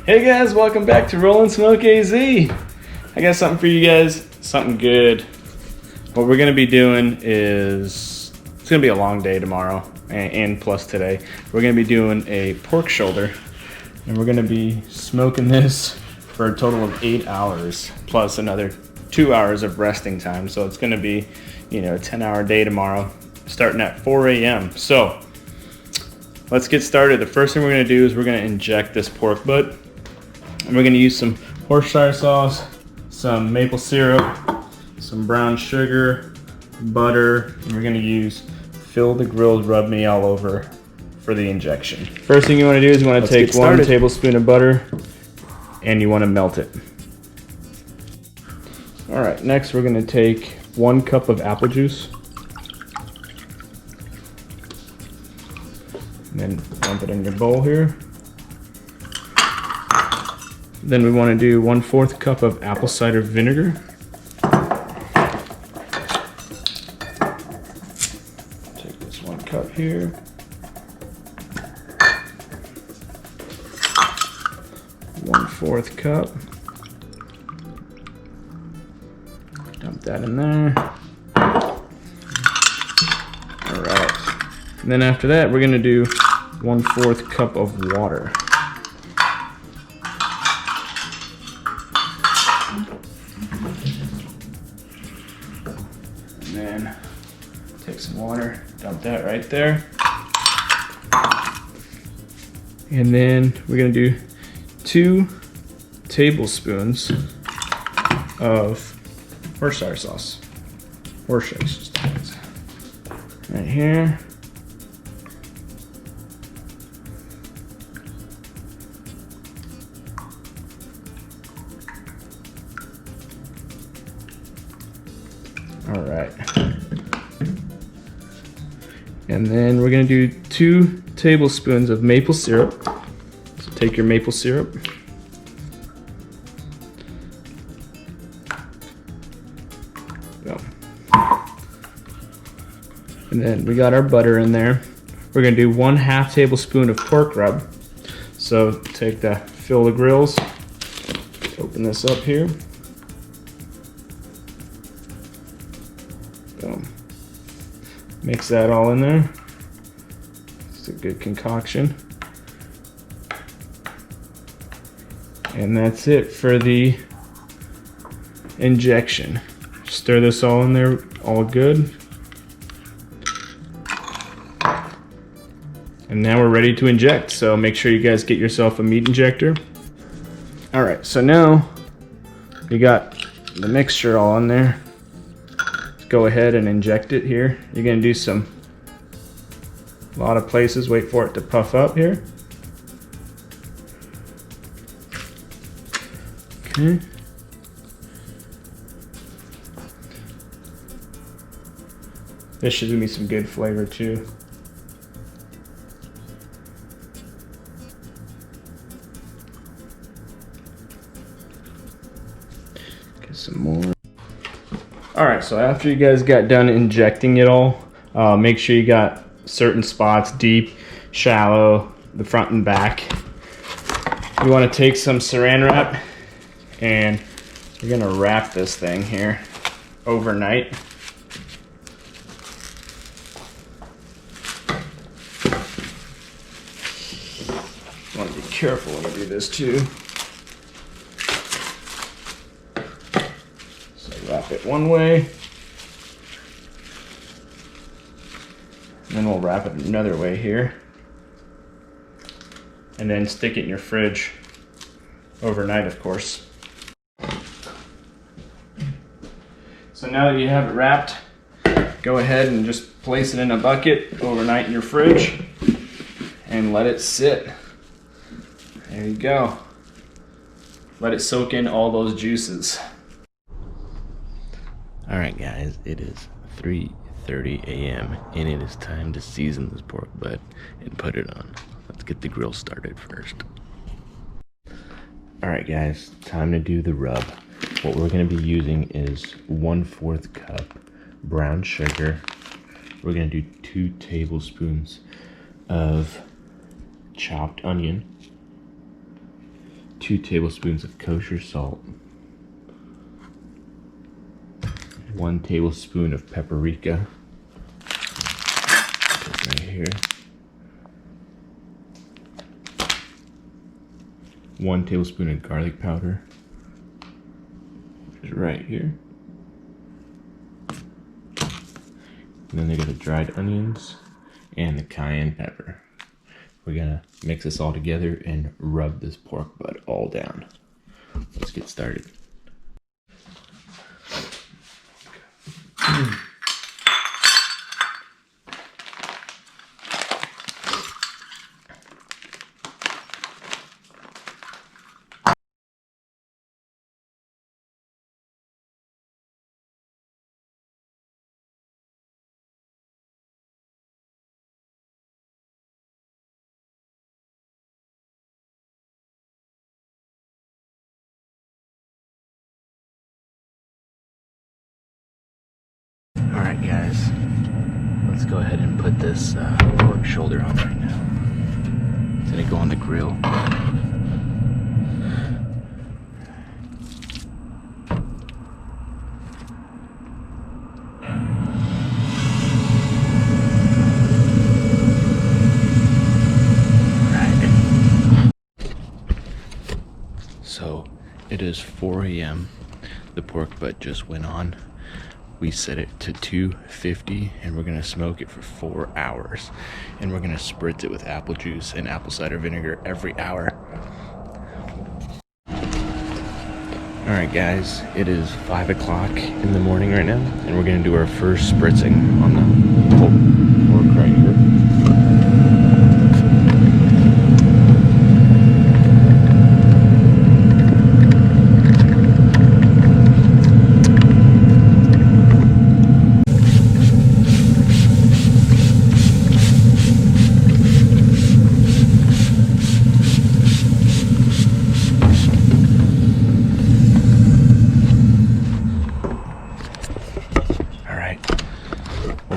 Hey guys, welcome back to Rollinsmokeaz. I got something for you guys, something good. What we're gonna be doing is, it's gonna be a long day tomorrow and plus today. We're gonna be doing a pork shoulder and we're gonna be smoking this for a total of 8 hours plus another 2 hours of resting time. So it's gonna be, a 10-hour day tomorrow starting at 4 a.m. So let's get started. The first thing we're gonna do is we're gonna inject this pork butt. And we're gonna use some Worcestershire sauce, some maple syrup, some brown sugar, butter, and we're gonna use Fill the Grilled Rub Me All Over for the injection. First thing you wanna do is you wanna take 1 tablespoon of butter and you wanna melt it. All right, next we're gonna take 1 cup of apple juice. And then dump it in your bowl here. Then we want to do 1/4 cup of apple cider vinegar. Take this 1 cup here. One-4 cup. Dump that in there. All right. And then after that, we're going to do 1/4 cup of water. And then take some water, dump that right there. And then we're gonna do 2 tablespoons of Worcestershire sauce. Worcestershire sauce. Right here. All right. And then we're gonna do 2 tablespoons of maple syrup. So take your maple syrup. Go. And then we got our butter in there. We're gonna do 1/2 tablespoon of pork rub. So take the Fill the Grills. Open this up here. Mix that all in there. It's a good concoction. And that's it for the injection. Stir this all in there, all good. And now we're ready to inject. So make sure you guys get yourself a meat injector. All right, so now we got the mixture all in there. Go ahead and inject it here. You're gonna do a lot of places, wait for it to puff up here. Okay. This should give me some good flavor too. Get some more. Alright, so after you guys got done injecting it all, make sure you got certain spots, deep, shallow, the front and back. You want to take some saran wrap and you're going to wrap this thing here overnight. You want to be careful when you do this too. Wrap it one way, and then we'll wrap it another way here, and then stick it in your fridge overnight, of course. So now that you have it wrapped, go ahead and just place it in a bucket overnight in your fridge and let it sit. There you go. Let it soak in all those juices. Alright guys, it is 3:30 a.m. and it is time to season this pork butt and put it on. Let's get the grill started first. Alright guys, time to do the rub. What we're going to be using is 1/4 cup brown sugar. We're going to do 2 tablespoons of chopped onion, 2 tablespoons of kosher salt, 1 tablespoon of paprika, right here, 1 tablespoon of garlic powder, which is right here. And then they got the dried onions and the cayenne pepper. We're gonna mix this all together and rub this pork butt all down. Let's get started. Alright guys, let's go ahead and put this pork shoulder on right now. It's gonna go on the grill. So it is 4 a.m. The pork butt just went on. We set it to 250 and we're gonna smoke it for 4 hours. And we're gonna spritz it with apple juice and apple cider vinegar every hour. Alright guys, it is 5 o'clock in the morning right now and we're gonna do our first spritzing on the pork right here.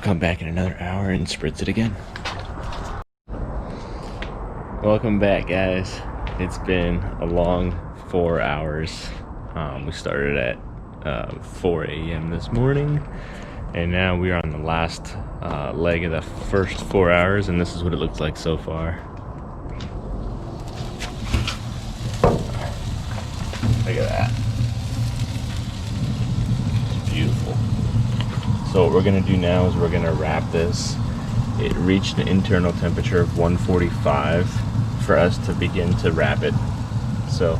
Come back in another hour and spritz it again. Welcome back guys. It's been a long 4 hours. We started at 4 a.m. this morning and now we are on the last leg of the first 4 hours and this is what it looks like so far. Look at that. It's beautiful. So what we're gonna do now is we're gonna wrap this. It reached an internal temperature of 145 for us to begin to wrap it. So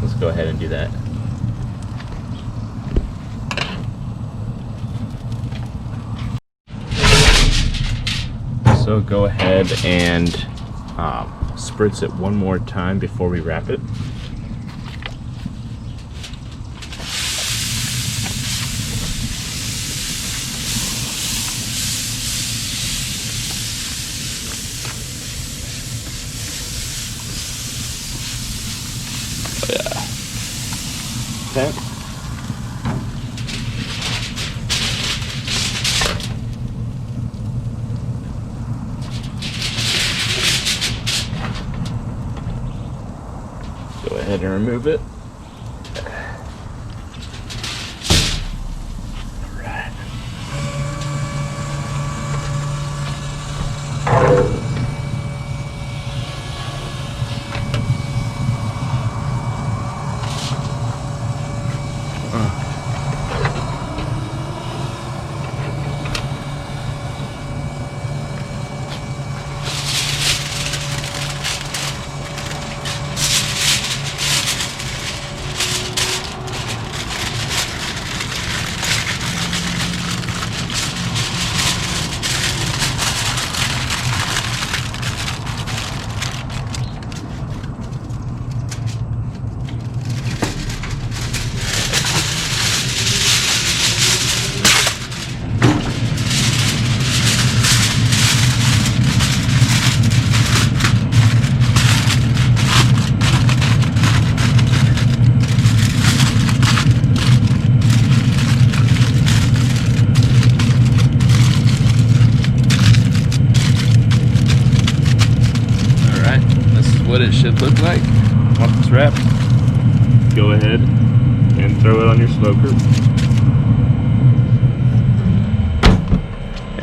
let's go ahead and do that. So go ahead and spritz it one more time before we wrap it. Okay. Go ahead and remove it. All right. what it should look like. Once it's wrapped, go ahead and throw it on your smoker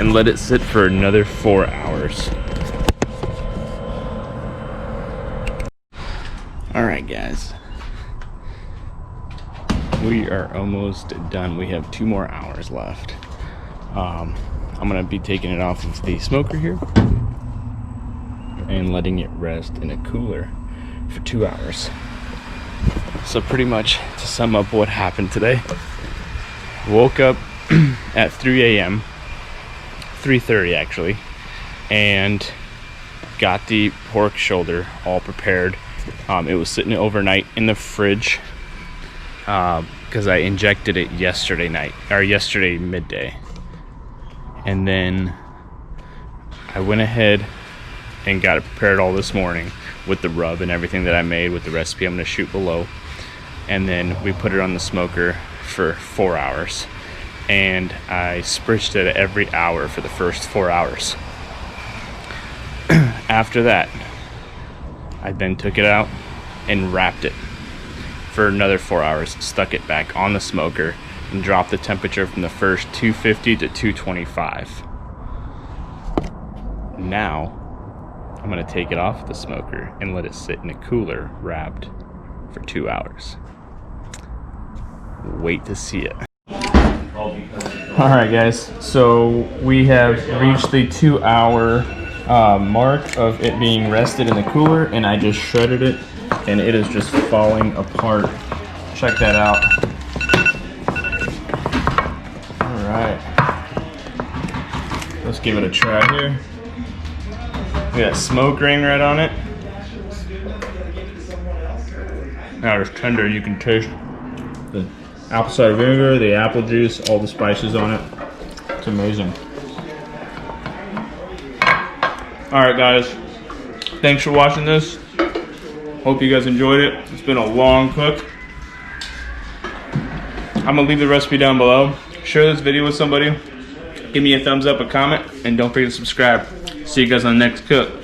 and let it sit for another 4 hours. All right, guys. We are almost done. We have 2 more hours left. I'm gonna be taking it off of the smoker here and letting it rest in a cooler for 2 hours. So pretty much to sum up what happened today, woke up at 3 a.m., 3:30 actually, and got the pork shoulder all prepared. It was sitting overnight in the fridge because I injected it yesterday midday. And then I went ahead and got it prepared all this morning with the rub and everything that I made with the recipe I'm going to shoot below. And then we put it on the smoker for 4 hours. And I spritzed it every hour for the first 4 hours. After that, I then took it out and wrapped it for another 4 hours, stuck it back on the smoker, and dropped the temperature from the first 250 to 225. Now, I'm gonna take it off the smoker and let it sit in a cooler, wrapped for 2 hours. Wait to see it. All right, guys, so we have reached the 2 hour mark of it being rested in the cooler, and I just shredded it, and it is just falling apart. Check that out. All right, let's give it a try here. We got smoke ring right on it. Now it's tender. You can taste the apple cider vinegar, the apple juice, all the spices on it. It's amazing. Alright guys, thanks for watching this. Hope you guys enjoyed it. It's been a long cook. I'm gonna leave the recipe down below. Share this video with somebody. Give me a thumbs up, a comment, and don't forget to subscribe. See you guys on the next cook.